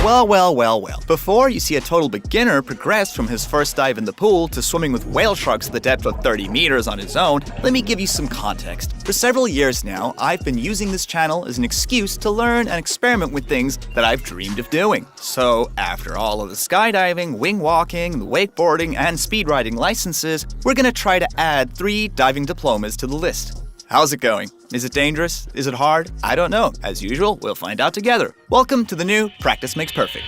Well. Before you see a total beginner progress from his first dive in the pool to swimming with whale sharks at the depth of 30 meters on his own, let me give you some context. For several years now, I've been using this channel as an excuse to learn and experiment with things that I've dreamed of doing. So, after all of the skydiving, wing walking, the wakeboarding, and speed riding licenses, we're gonna try to add 3 diving diplomas to the list. How's it going? Is it dangerous? Is it hard? I don't know. As usual, we'll find out together. Welcome to the new Practice Makes Perfect.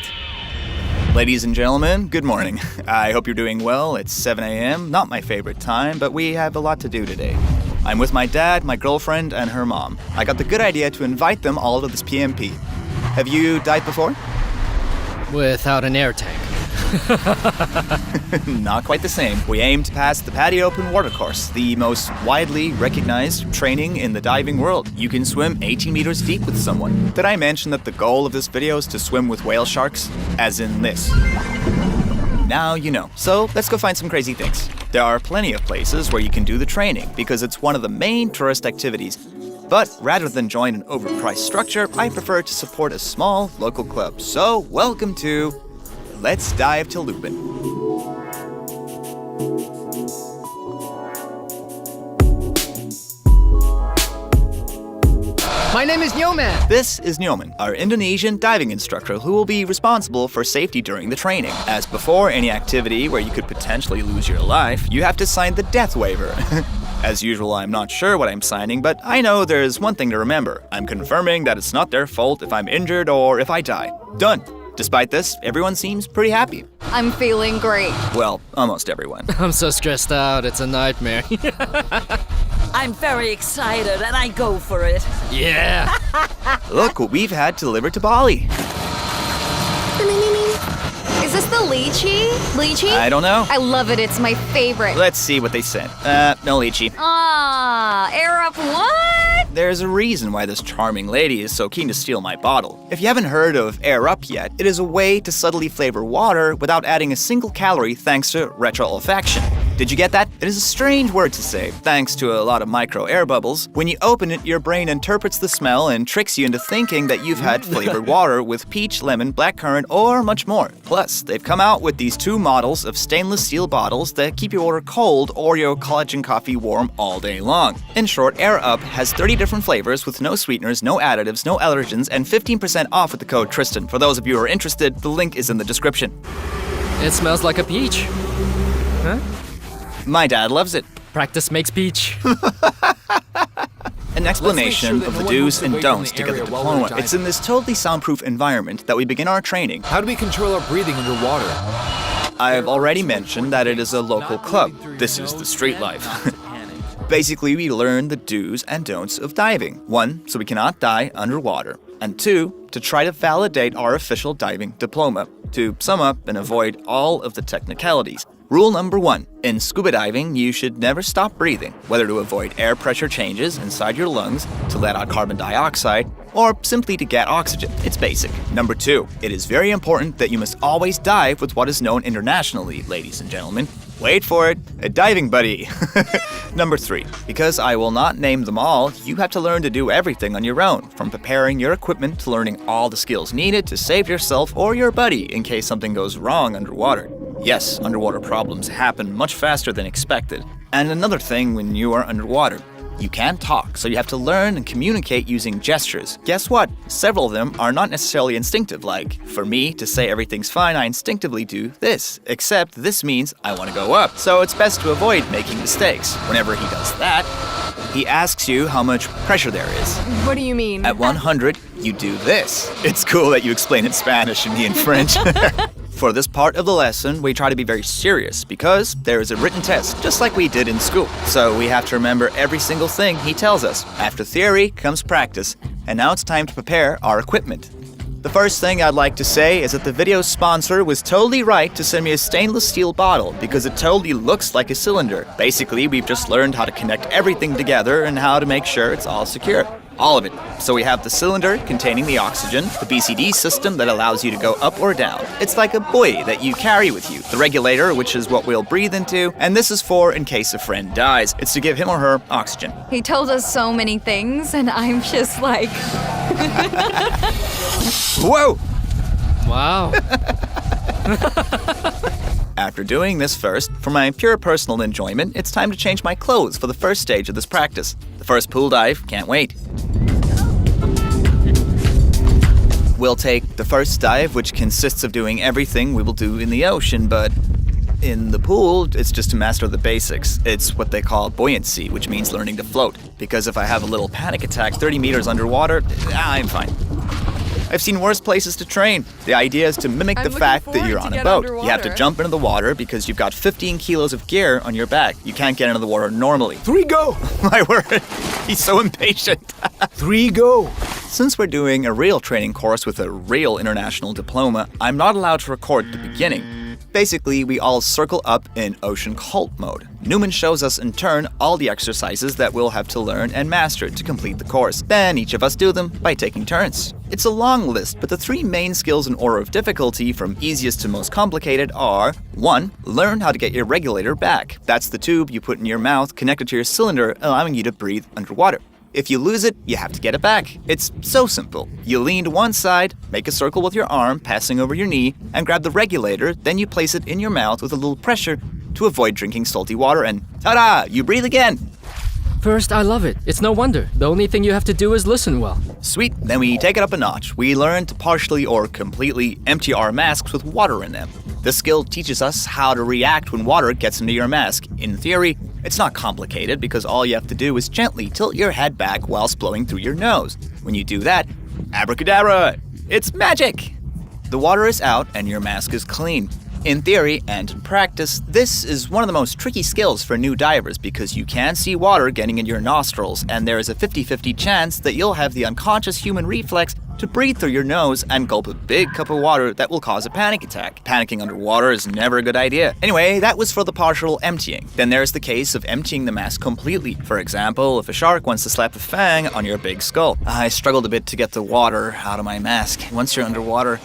Ladies and gentlemen, good morning. I hope you're doing well. It's 7 a.m., not my favorite time, but we have a lot to do today. I'm with my dad, my girlfriend, and her mom. I got the good idea to invite them all to this PMP. Have you dived before? Without an air tank. Not quite the same. We aim to pass the PADI Open water course, the most widely recognized training in the diving world. You can swim 18 meters deep with someone. Did I mention that the goal of this video is to swim with whale sharks? As in this. Now you know. So let's go find some crazy things. There are plenty of places where you can do the training because it's one of the main tourist activities. But rather than join an overpriced structure, I prefer to support a small local club. So welcome to Let's Dive to Lupin. My name is Nyoman. This is Nyoman, our Indonesian diving instructor who will be responsible for safety during the training. As before any activity where you could potentially lose your life, you have to sign the death waiver. As usual, I'm not sure what I'm signing, but I know there's one thing to remember. I'm confirming that it's not their fault if I'm injured or if I die. Done. Despite this, everyone seems pretty happy. I'm feeling great. Well, almost everyone. I'm so stressed out, it's a nightmare. I'm very excited and I go for it. Yeah! Look what we've had delivered to Bali. Is this the lychee? Lychee? I don't know. I love it. It's my favorite. Let's see what they sent. No lychee. Air up what? There's a reason why this charming lady is so keen to steal my bottle. If you haven't heard of Air Up yet, it is a way to subtly flavor water without adding a single calorie thanks to retroolfaction. Did you get that? It is a strange word to say, thanks to a lot of micro air bubbles. When you open it, your brain interprets the smell and tricks you into thinking that you've had flavored water with peach, lemon, blackcurrant, or much more. Plus, they've come out with these 2 models of stainless steel bottles that keep your water cold or your collagen coffee warm all day long. In short, Air Up has 30 different flavors with no sweeteners, no additives, no allergens, and 15% off with the code Tristan. For those of you who are interested, the link is in the description. It smells like a peach. Huh? My dad loves it. Practice makes peach. An explanation of the do's and don'ts to get the diploma. It's in this totally soundproof environment that we begin our training. How do we control our breathing underwater? I've already mentioned that it is a local club. This is the street life. Basically, we learn the do's and don'ts of diving. 1, so we cannot die underwater. And 2, to try to validate our official diving diploma. To sum up and avoid all of the technicalities. Rule number 1. In scuba diving, you should never stop breathing, whether to avoid air pressure changes inside your lungs, to let out carbon dioxide, or simply to get oxygen. It's basic. Number 2. It is very important that you must always dive with what is known internationally, ladies and gentlemen. Wait for it, a diving buddy. Number 3. Because I will not name them all, you have to learn to do everything on your own, from preparing your equipment to learning all the skills needed to save yourself or your buddy in case something goes wrong underwater. Yes, underwater problems happen much faster than expected. And another thing when you are underwater, you can't talk, so you have to learn and communicate using gestures. Guess what? Several of them are not necessarily instinctive, like, for me to say everything's fine, I instinctively do this, except this means I want to go up. So it's best to avoid making mistakes. Whenever he does that, he asks you how much pressure there is. What do you mean? At 100, you do this. It's cool that you explain in Spanish and me in French. For this part of the lesson, we try to be very serious because there is a written test, just like we did in school. So we have to remember every single thing he tells us. After theory comes practice, and now it's time to prepare our equipment. The first thing I'd like to say is that the video's sponsor was totally right to send me a stainless steel bottle because it totally looks like a cylinder. Basically, we've just learned how to connect everything together and how to make sure it's all secure. All of it. So we have the cylinder containing the oxygen, the BCD system that allows you to go up or down. It's like a buoy that you carry with you. The regulator, which is what we'll breathe into, and this is for in case a friend dies. It's to give him or her oxygen. He told us so many things, and I'm just like... Whoa! Wow. After doing this first, for my pure personal enjoyment, it's time to change my clothes for the first stage of this practice. The first pool dive, can't wait. We'll take the first dive, which consists of doing everything we will do in the ocean, but in the pool, it's just to master the basics. It's what they call buoyancy, which means learning to float. Because if I have a little panic attack 30 meters underwater, I'm fine. I've seen worse places to train. The idea is to mimic the fact that you're on a boat. You have to jump into the water because you've got 15 kilos of gear on your back. You can't get into the water normally. 3 go! My word, he's so impatient. 3 go! Since we're doing a real training course with a real international diploma, I'm not allowed to record the beginning. Basically, we all circle up in ocean cult mode. Newman shows us in turn all the exercises that we'll have to learn and master to complete the course. Then each of us do them by taking turns. It's a long list, but the 3 main skills in order of difficulty from easiest to most complicated are 1. Learn how to get your regulator back. That's the tube you put in your mouth connected to your cylinder, allowing you to breathe underwater. If you lose it, you have to get it back. It's so simple. You lean to one side, make a circle with your arm, passing over your knee, and grab the regulator, then you place it in your mouth with a little pressure to avoid drinking salty water, and ta-da! You breathe again! First, I love it. It's no wonder. The only thing you have to do is listen well. Sweet, then we take it up a notch. We learn to partially or completely empty our masks with water in them. This skill teaches us how to react when water gets into your mask. In theory, it's not complicated because all you have to do is gently tilt your head back whilst blowing through your nose. When you do that, abracadabra, it's magic! The water is out and your mask is clean. In theory and in practice, this is one of the most tricky skills for new divers because you can see water getting in your nostrils, and there is a 50-50 chance that you'll have the unconscious human reflex to breathe through your nose and gulp a big cup of water that will cause a panic attack. Panicking underwater is never a good idea. Anyway, that was for the partial emptying. Then there's the case of emptying the mask completely. For example, if a shark wants to slap a fang on your big skull. I struggled a bit to get the water out of my mask. Once you're underwater,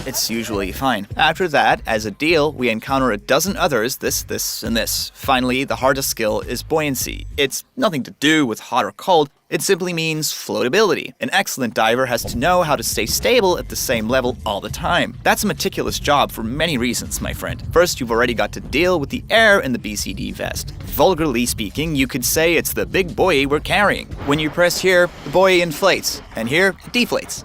it's usually fine. After that, as a deal, we encounter a dozen others, this, and this. Finally, the hardest skill is buoyancy. It's nothing to do with hot or cold, it simply means floatability. An excellent diver has to know how to stay stable at the same level all the time. That's a meticulous job for many reasons, my friend. First, you've already got to deal with the air in the BCD vest. Vulgarly speaking, you could say it's the big buoy we're carrying. When you press here, the buoy inflates, and here, it deflates.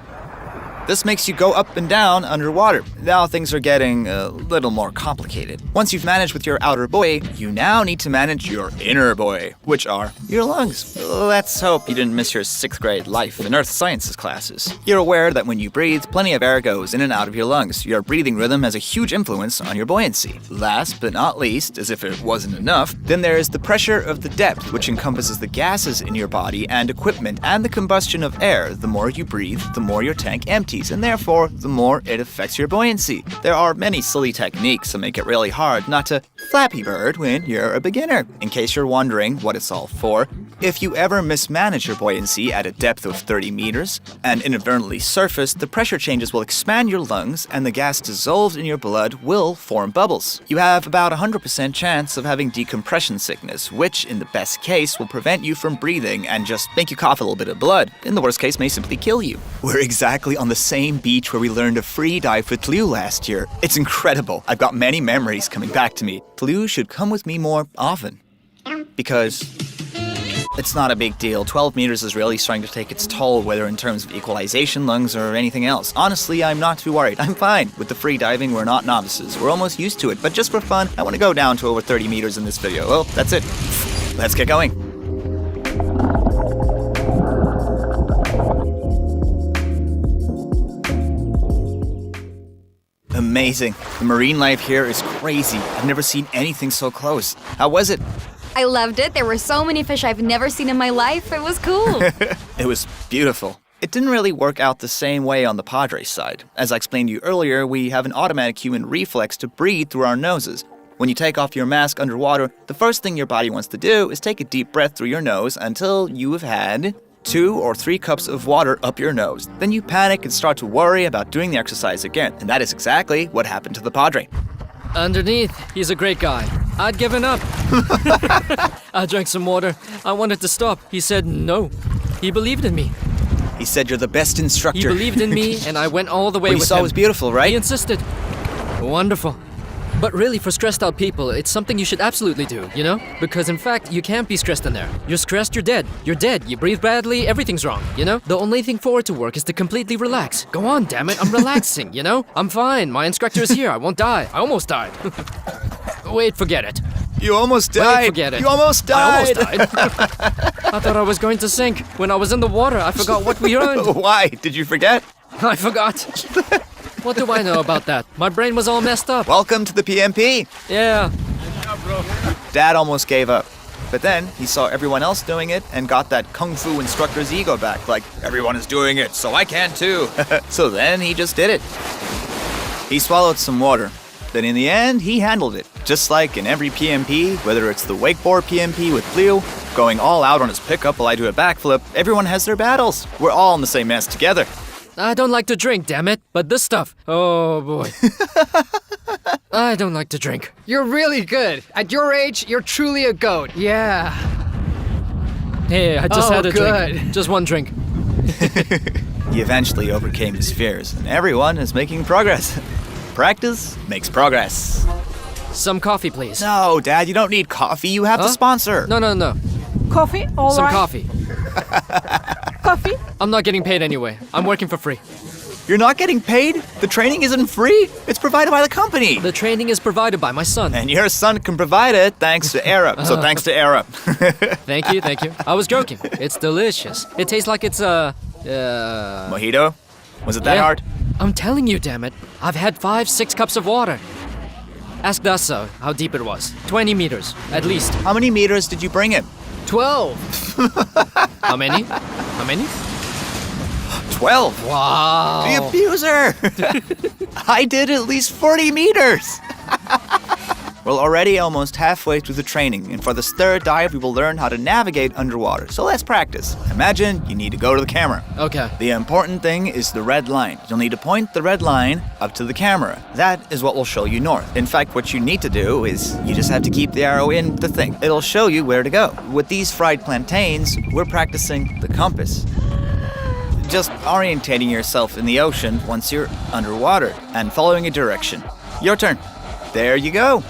This makes you go up and down underwater. Now things are getting a little more complicated. Once you've managed with your outer buoy, you now need to manage your inner buoy, which are your lungs. Let's hope you didn't miss your 6th grade life and earth sciences classes. You're aware that when you breathe, plenty of air goes in and out of your lungs. Your breathing rhythm has a huge influence on your buoyancy. Last but not least, as if it wasn't enough, then there is the pressure of the depth, which encompasses the gases in your body and equipment and the combustion of air. The more you breathe, the more your tank empties, and therefore, the more it affects your buoyancy. There are many silly techniques that make it really hard not to Flappy Bird when you're a beginner. In case you're wondering what it's all for, if you ever mismanage your buoyancy at a depth of 30 meters and inadvertently surface, the pressure changes will expand your lungs and the gas dissolved in your blood will form bubbles. You have about 100% chance of having decompression sickness, which in the best case will prevent you from breathing and just make you cough a little bit of blood. In the worst case, may simply kill you. We're exactly on the same beach where we learned to free dive with Liu last year. It's incredible. I've got many memories coming back to me. Liu should come with me more often. Because it's not a big deal. 12 meters is really starting to take its toll, whether in terms of equalization, lungs, or anything else. Honestly, I'm not too worried. I'm fine. With the free diving, we're not novices. We're almost used to it. But just for fun, I want to go down to over 30 meters in this video. Well, that's it. Let's get going. Amazing. The marine life here is crazy. I've never seen anything so close. How was it? I loved it. There were so many fish I've never seen in my life. It was cool. It was beautiful. It didn't really work out the same way on the Padres side. As I explained to you earlier, we have an automatic human reflex to breathe through our noses. When you take off your mask underwater, the first thing your body wants to do is take a deep breath through your nose until you have had 2 or 3 cups of water up your nose. Then you panic and start to worry about doing the exercise again. And that is exactly what happened to the Padre. Underneath, he's a great guy. I'd given up. I drank some water. I wanted to stop. He said no. He believed in me. He said you're the best instructor. He believed in me, and I went all the way What you with saw him. was beautiful, right? He insisted. Wonderful. But really, for stressed out people, it's something you should absolutely do, you know? Because in fact, you can't be stressed in there. You're stressed, you're dead. You're dead, you breathe badly, everything's wrong, you know? The only thing forward to work is to completely relax. Go on, damn it, I'm relaxing, you know? I'm fine, my instructor is here, I won't die. I almost died. Wait, forget it. You almost died. Wait, forget it. You almost died. I almost died. I thought I was going to sink. When I was in the water, I forgot what we learned. Why? Did you forget? I forgot. What do I know about that? My brain was all messed up. Welcome to the PMP. Yeah. Dad almost gave up. But then he saw everyone else doing it and got that kung fu instructor's ego back. Like, everyone is doing it, so I can too. So then he just did it. He swallowed some water. Then in the end, he handled it. Just like in every PMP, whether it's the wakeboard PMP with Leo, going all out on his pickup while I do a backflip, everyone has their battles. We're all in the same mess together. I don't like to drink, damn it. But this stuff, oh boy. I don't like to drink. You're really good. At your age, you're truly a goat. Yeah. Hey, I just had a good. drink. Just one drink. He eventually overcame his fears, and everyone is making progress. Practice makes progress. Some coffee, please. No, Dad, you don't need coffee. You have the sponsor. No. Coffee? All Some right. coffee. Coffee? I'm not getting paid anyway. I'm working for free. You're not getting paid? The training isn't free? It's provided by the company. The training is provided by my son. And your son can provide it thanks to Era. So thanks to Era. Thank you. I was joking. It's delicious. It tastes like it's Mojito? Was it that hard? I'm telling you, damn it. I've had 5-6 cups of water. Ask Dasa how deep it was. 20 meters, at least. How many meters did you bring him? 12. How many? 12. Wow. The abuser! I did at least 40 meters! We're already almost halfway through the training, and for this third dive, we will learn how to navigate underwater. So let's practice. Imagine you need to go to the camera. Okay. The important thing is the red line. You'll need to point the red line up to the camera. That is what will show you north. In fact, what you need to do is you just have to keep the arrow in the thing. It'll show you where to go. With these fried plantains, we're practicing the compass. Just orientating yourself in the ocean once you're underwater and following a direction. Your turn. There you go.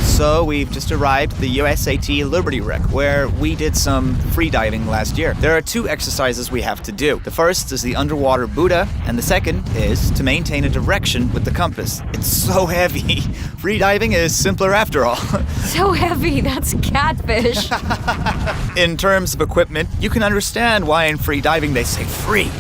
So we've just arrived at the USAT Liberty Wreck, where we did some free diving last year. There are 2 exercises we have to do. The first is the underwater Buddha, and the second is to maintain a direction with the compass. It's so heavy. Free diving is simpler after all. So heavy, that's catfish. In terms of equipment, you can understand why in free diving they say free.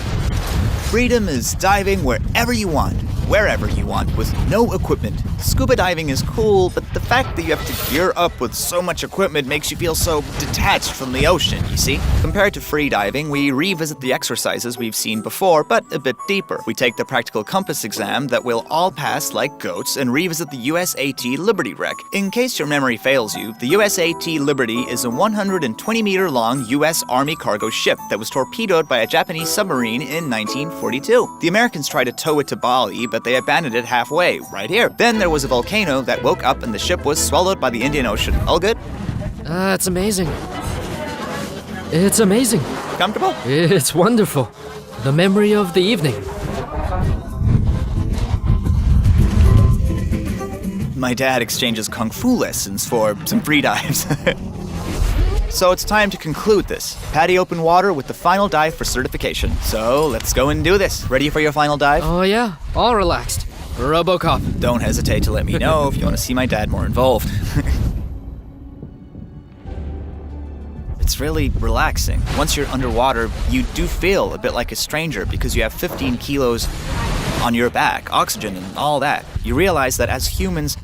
Freedom is diving wherever you want, wherever you want, with no equipment. Scuba diving is cool, but the fact that you have to gear up with so much equipment makes you feel so detached from the ocean, you see? Compared to free diving, we revisit the exercises we've seen before, but a bit deeper. We take the practical compass exam that we'll all pass like goats and revisit the USAT Liberty Wreck. In case your memory fails you, the USAT Liberty is a 120-meter-long U.S. Army cargo ship that was torpedoed by a Japanese submarine in 1942. The Americans tried to tow it to Bali, but they abandoned it halfway, right here. Then there was a volcano that woke up and the ship was swallowed by the Indian Ocean. All good? It's amazing. It's amazing. Comfortable? It's wonderful. The memory of the evening. My dad exchanges kung fu lessons for some free dives. So it's time to conclude this. Patty open water with the final dive for certification. So let's go and do this. Ready for your final dive? Oh yeah, all relaxed. RoboCop. Don't hesitate to let me know if you want to see my dad more involved. It's really relaxing. Once you're underwater, you do feel a bit like a stranger because you have 15 kilos on your back, oxygen and all that. You realize that as humans,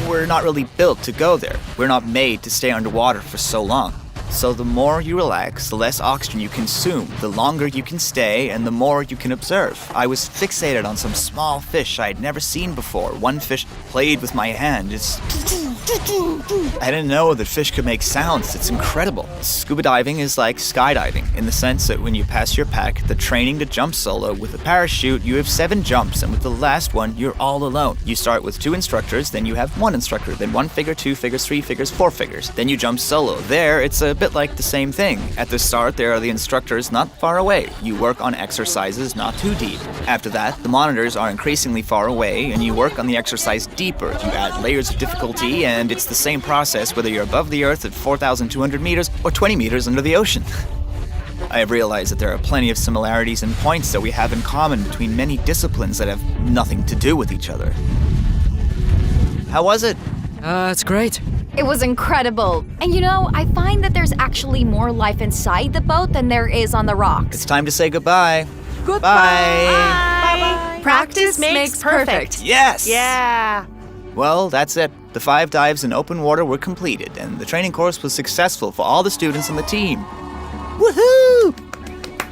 we're not really built to go there. We're not made to stay underwater for so long. So the more you relax, the less oxygen you consume, the longer you can stay, and the more you can observe. I was fixated on some small fish I'd never seen before. One fish played with my hand. It's I didn't know that fish could make sounds. It's incredible. Scuba diving is like skydiving in the sense that when you pass your pack, the training to jump solo with a parachute, you have 7 jumps, and with the last one, you're all alone. You start with 2 instructors, then you have 1 instructor, then 1 figure, 2 figures, 3 figures, 4 figures. Then you jump solo. There, it's a bit like the same thing. At the start, there are the instructors not far away. You work on exercises not too deep. After that, the monitors are increasingly far away, and you work on the exercise deeper. You add layers of difficulty, and it's the same process whether you're above the earth at 4,200 meters or 20 meters under the ocean. I have realized that there are plenty of similarities and points that we have in common between many disciplines that have nothing to do with each other. How was it? It's great. It was incredible. And you know, I find that there's actually more life inside the boat than there is on the rocks. It's time to say goodbye. Goodbye. Bye. Practice makes perfect. Yes! Yeah. Well, that's it. The 5 dives in open water were completed, and the training course was successful for all the students on the team. Woohoo!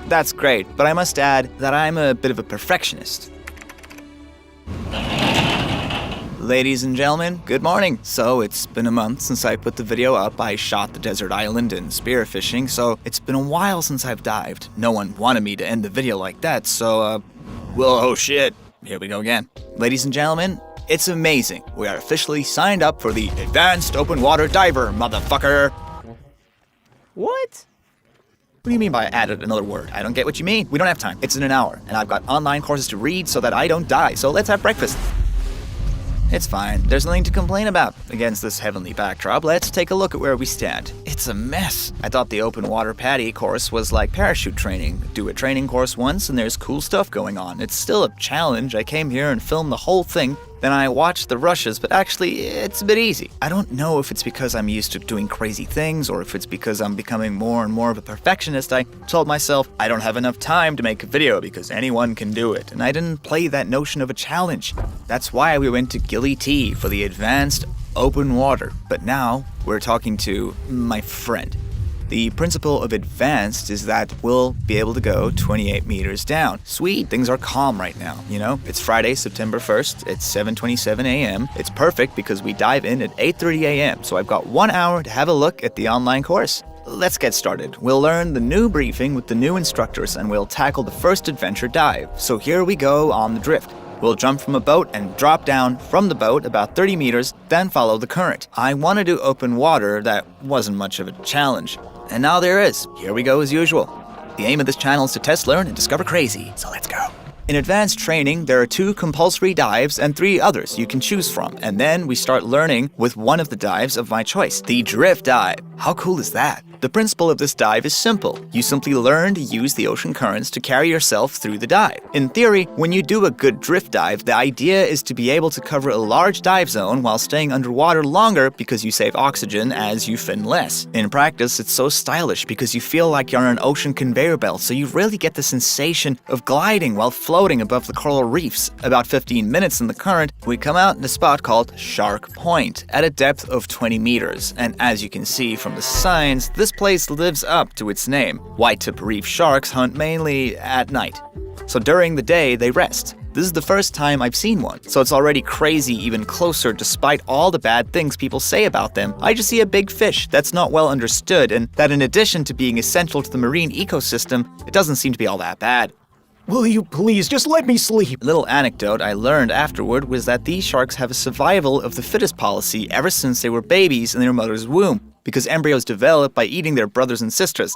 That's great, but I must add that I'm a bit of a perfectionist. Ladies and gentlemen, good morning. So it's been a month since I put the video up. I shot the desert island and spearfishing, so it's been a while since I've dived. No one wanted me to end the video like that, so well, oh shit. Here we go again. Ladies and gentlemen, it's amazing. We are officially signed up for the Advanced Open Water Diver, motherfucker. What? What do you mean by I added another word? I don't get what you mean. We don't have time. It's in an hour, and I've got online courses to read so that I don't die. So let's have breakfast. It's fine. There's nothing to complain about. Against this heavenly backdrop, let's take a look at where we stand. It's a mess. I thought the open water PADI course was like parachute training. Do a training course once and there's cool stuff going on. It's still a challenge. I came here and filmed the whole thing. Then I watched the rushes, but actually, it's a bit easy. I don't know if it's because I'm used to doing crazy things or if it's because I'm becoming more and more of a perfectionist. I told myself I don't have enough time to make a video because anyone can do it, and I didn't play that notion of a challenge. That's why we went to Gilly T for the advanced open water. But now, we're talking to my friend. The principle of advanced is that we'll be able to go 28 meters down. Sweet, things are calm right now, you know? It's Friday, September 1st, it's 7:27 a.m. It's perfect because we dive in at 8:30 a.m., so I've got 1 hour to have a look at the online course. Let's get started. We'll learn the new briefing with the new instructors and we'll tackle the first adventure dive. So here we go on the drift. We'll jump from a boat and drop down from the boat about 30 meters, then follow the current. I want to do open water. That wasn't much of a challenge. And now there is. Here we go as usual. The aim of this channel is to test, learn, and discover crazy. So let's go. In advanced training, there are 2 compulsory dives and 3 others you can choose from. And then we start learning with one of the dives of my choice, the drift dive. How cool is that? The principle of this dive is simple. You simply learn to use the ocean currents to carry yourself through the dive. In theory, when you do a good drift dive, the idea is to be able to cover a large dive zone while staying underwater longer because you save oxygen as you fin less. In practice, it's so stylish because you feel like you're on an ocean conveyor belt, so you really get the sensation of gliding while floating above the coral reefs. About 15 minutes in the current, we come out in a spot called Shark Point at a depth of 20 meters. And as you can see from the signs, this place lives up to its name. White-tip reef sharks hunt mainly at night. So during the day, they rest. This is the first time I've seen one, so it's already crazy even closer despite all the bad things people say about them. I just see a big fish that's not well understood, and that in addition to being essential to the marine ecosystem, it doesn't seem to be all that bad. Will you please just let me sleep? A little anecdote I learned afterward was that these sharks have a survival of the fittest policy ever since they were babies in their mother's womb, because embryos develop by eating their brothers and sisters.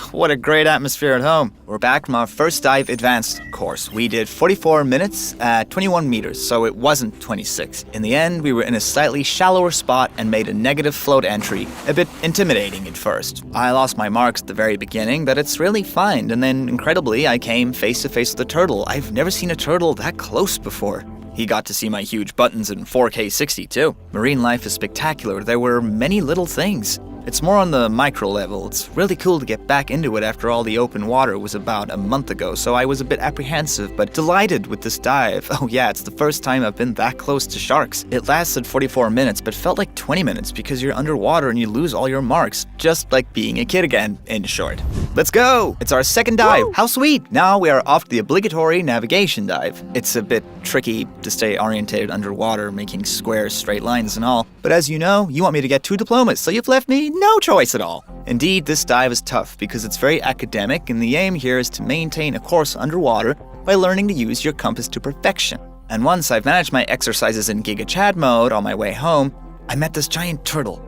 What a great atmosphere at home. We're back from our first dive advanced course. We did 44 minutes at 21 meters, so it wasn't 26. In the end, we were in a slightly shallower spot and made a negative float entry, a bit intimidating at first. I lost my marks at the very beginning, but it's really fine, and then incredibly, I came face to face with a turtle. I've never seen a turtle that close before. He got to see my huge buttons in 4K 60 too. Marine life is spectacular. There were many little things. It's more on the micro level. It's really cool to get back into it after all the open water was about a month ago, so I was a bit apprehensive, but delighted with this dive. Oh yeah, it's the first time I've been that close to sharks. It lasted 44 minutes, but felt like 20 minutes because you're underwater and you lose all your marks, just like being a kid again, in short. Let's go! It's our second dive. How sweet! Now we are off to the obligatory navigation dive. It's a bit tricky to stay orientated underwater, making squares, straight lines and all. But as you know, you want me to get 2 diplomas, so you've left me no choice at all. Indeed, this dive is tough because it's very academic, and the aim here is to maintain a course underwater by learning to use your compass to perfection. And once I've managed my exercises in Giga Chad mode on my way home, I met this giant turtle.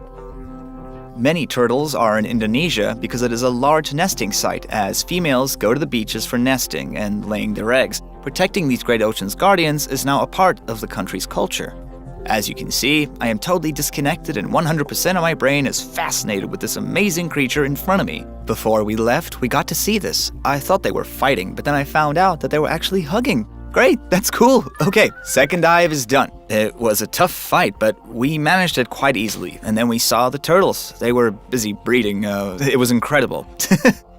Many turtles are in Indonesia because it is a large nesting site, as females go to the beaches for nesting and laying their eggs. Protecting these great ocean's guardians is now a part of the country's culture. As you can see, I am totally disconnected and 100% of my brain is fascinated with this amazing creature in front of me. Before we left, we got to see this. I thought they were fighting, but then I found out that they were actually hugging. Great, that's cool. Okay, second dive is done. It was a tough fight, but we managed it quite easily. And then we saw the turtles. They were busy breeding. It was incredible.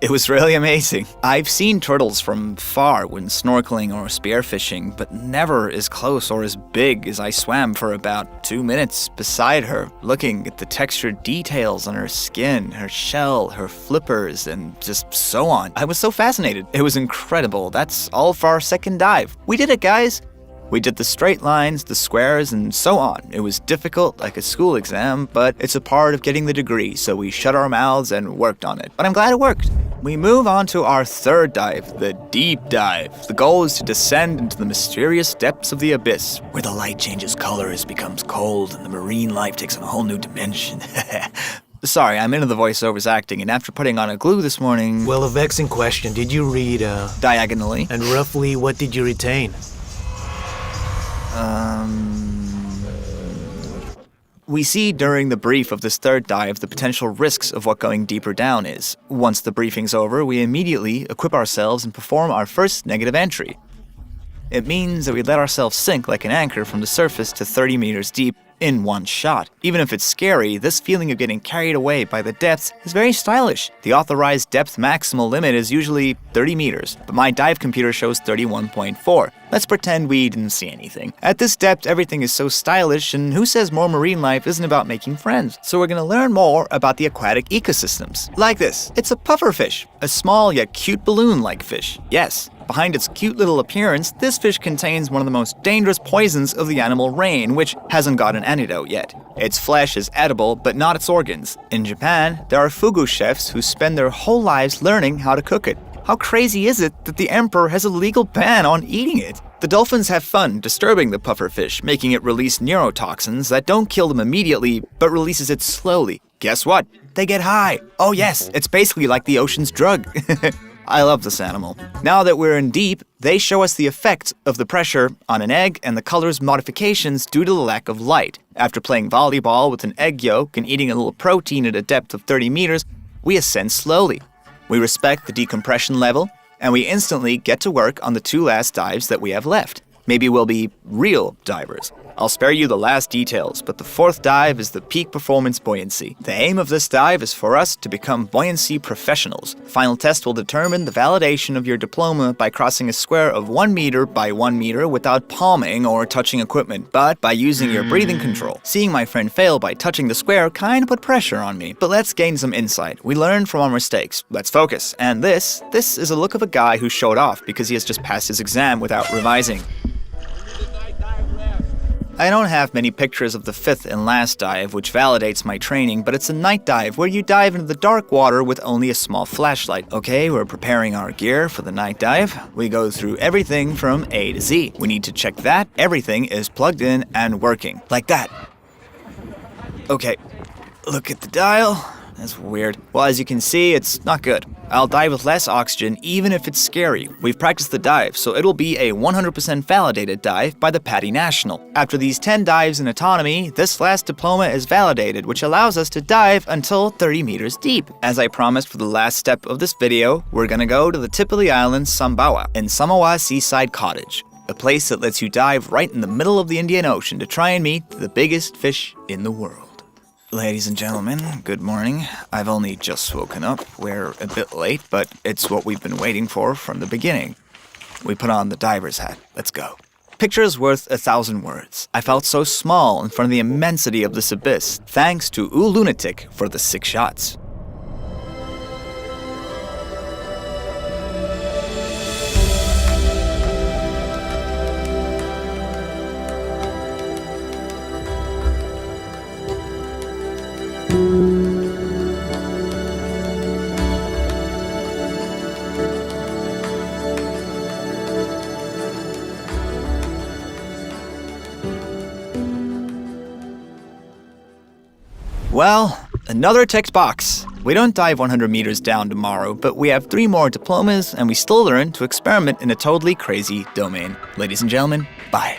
It was really amazing. I've seen turtles from far when snorkeling or spearfishing, but never as close or as big as I swam for about 2 minutes beside her, looking at the textured details on her skin, her shell, her flippers, and just so on. I was so fascinated. It was incredible. That's all for our second dive. We did it, guys. We did the straight lines, the squares, and so on. It was difficult, like a school exam, but it's a part of getting the degree, so we shut our mouths and worked on it. But I'm glad it worked. We move on to our third dive, the deep dive. The goal is to descend into the mysterious depths of the abyss, where the light changes colors, becomes cold, and the marine life takes on a whole new dimension. Sorry, I'm into the voiceovers acting, and after putting on a glue this morning... Well, a vexing question. Did you read, diagonally. And roughly what did you retain? We see during the brief of this third dive the potential risks of what going deeper down is. Once the briefing's over, we immediately equip ourselves and perform our first negative entry. It means that we let ourselves sink like an anchor from the surface to 30 meters deep in one shot. Even if it's scary, this feeling of getting carried away by the depths is very stylish. The authorized depth maximal limit is usually 30 meters, but my dive computer shows 31.4. Let's pretend we didn't see anything. At this depth, everything is so stylish, and who says more marine life isn't about making friends? So we're gonna learn more about the aquatic ecosystems. Like this, it's a pufferfish, a small yet cute balloon-like fish. Yes. Behind its cute little appearance, this fish contains one of the most dangerous poisons of the animal reign, which hasn't got an antidote yet. Its flesh is edible, but not its organs. In Japan, there are fugu chefs who spend their whole lives learning how to cook it. How crazy is it that the emperor has a legal ban on eating it? The dolphins have fun disturbing the pufferfish, making it release neurotoxins that don't kill them immediately, but releases it slowly. Guess what? They get high. Oh yes, it's basically like the ocean's drug. I love this animal. Now that we're in deep, they show us the effects of the pressure on an egg and the color's modifications due to the lack of light. After playing volleyball with an egg yolk and eating a little protein at a depth of 30 meters, we ascend slowly. We respect the decompression level, and we instantly get to work on the 2 last dives that we have left. Maybe we'll be real divers. I'll spare you the last details, but the 4th dive is the peak performance buoyancy. The aim of this dive is for us to become buoyancy professionals. Final test will determine the validation of your diploma by crossing a square of 1 meter by 1 meter without palming or touching equipment, but by using your breathing control. Seeing my friend fail by touching the square kind of put pressure on me. But let's gain some insight. We learn from our mistakes. Let's focus. And this is a look of a guy who showed off because he has just passed his exam without revising. I don't have many pictures of the 5th and last dive, which validates my training, but it's a night dive where you dive into the dark water with only a small flashlight. Okay, we're preparing our gear for the night dive. We go through everything from A to Z. We need to check that everything is plugged in and working. Like that. Okay, look at the dial. That's weird. Well, as you can see, it's not good. I'll dive with less oxygen even if it's scary. We've practiced the dive, so it'll be a 100% validated dive by the PADI National. After these 10 dives in autonomy, this last diploma is validated, which allows us to dive until 30 meters deep. As I promised for the last step of this video, we're gonna go to the tip of the island, Sambawa, in Samoa Seaside Cottage, a place that lets you dive right in the middle of the Indian Ocean to try and meet the biggest fish in the world. Ladies and gentlemen, good morning. I've only just woken up. We're a bit late, but it's what we've been waiting for from the beginning. We put on the diver's hat. Let's go. Picture is worth 1,000 words. I felt so small in front of the immensity of this abyss, thanks to Lunatic for the 6 shots. Well, another ticked box. We don't dive 100 meters down tomorrow, but we have 3 more diplomas and we still learn to experiment in a totally crazy domain. Ladies and gentlemen, bye.